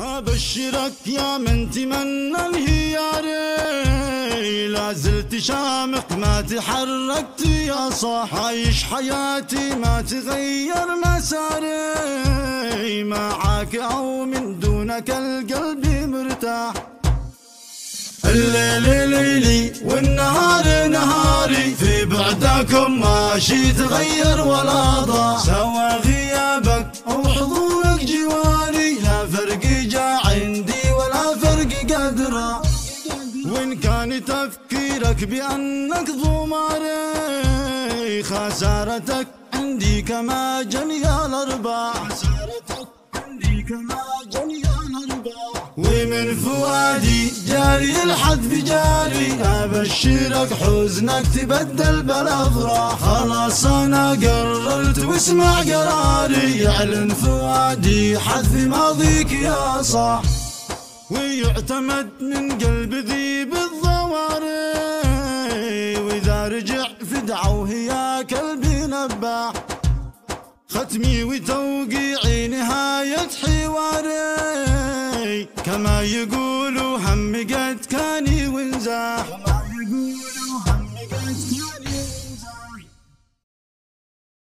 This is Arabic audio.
أبشرك يا من تمنى انهيار، لا زلت شامخ ما تحركت يا صاح، عايش حياتي ما تغير مساري، معاك أو من دونك القلب مرتاح. الليل ليلي والنهار نهاري، في بعدكم ماشي تغير ولا ضاع، سوى غيابك أو حضورك جواري، لا فرق جا عندي ولا فرق قدره. وإن كان تفكيرك بأنك ضماري، خسارتك عندي كما جني الأرباح، خسارتك عندي كما جني الأرباح. ومن فؤادي جاري الحذف جاري، أبشرك حزنك تبدل بالأفراح، خلاص أنا قررت واسمع قراري، يعلن فؤادي حذف ماضيك يا صاح. ويعتمد من قلب ذي بالضواري، وإذا رجع فدعوه يا كلبي نباح، ختمي وتوقيعي نهاية حواري، كما يقولوا هم قد كاني وانزاح، كما يقولوا هم قد كاني